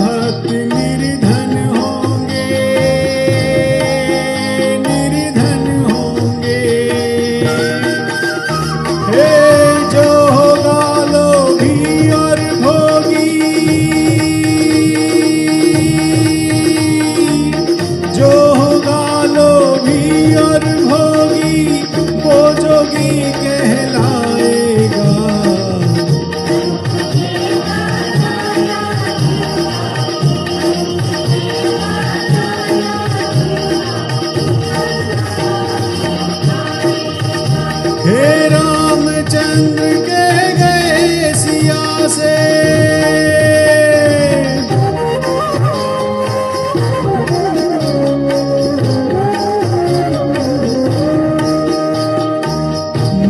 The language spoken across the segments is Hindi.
भक्त निर्धन होंगे, निर्धन होंगे। हे जो होगा लोभी और भोगी, जो होगा लोभी और भोगी, वो जोगी कहलाएगा। हे रामचंद्र कह गए सिया से,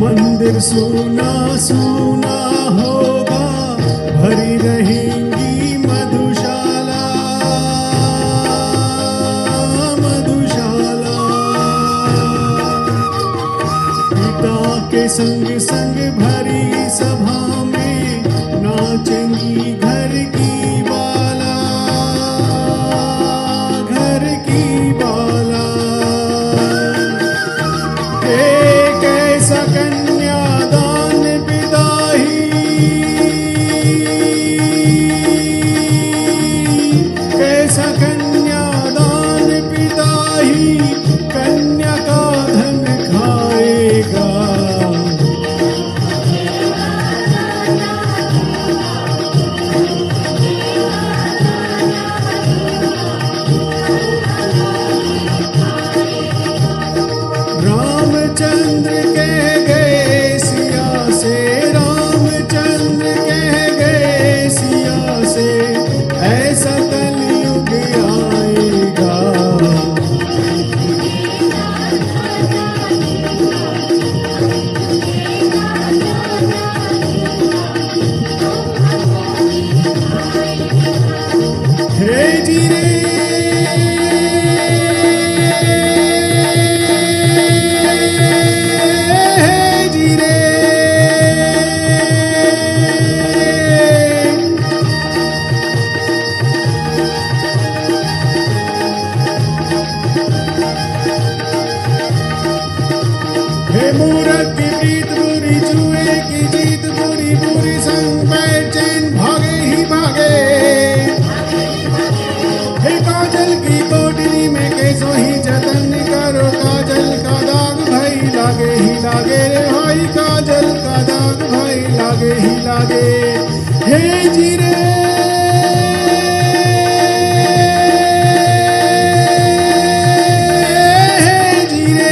मंदिर सूना सूना होगा, भरी रहेंगी मधुशाला, मधुशाला। पिता के संग संग भरी सभा में नाचेंगी घर की बाला, घर की बाला। एक ऐसा कन्यादान विदाई, कैसा कन्यादान विदाई, कन्या का धन खाएगा। रामचंद्र कह गए सिया से, रामचंद्र कह गए सिया से, ऐसा कलयुग आएगा। हे जी रे, हे जी रे, हे मूरख की प्रीत बुरी, जुए की जीत बुरी, बुरी संग बैठ चैन भागे ही भागे। हे काजल की कोटरी में कैसो ही जतन करो, काजल का दाग भाई लागे ही लागे रे भाई, काजल का दाग भाई लागे ही लागे। हे जी रे, हे जी रे।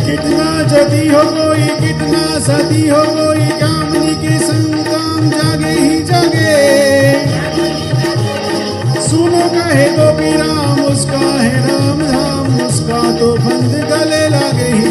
कितना जदी हो कोई, कितना सती हो कोई, कामनी के संग काम जागे ही जागे। सुनो कहे गोपी राम, उसका है राम धाम, उसका तो बंद गले लागे ही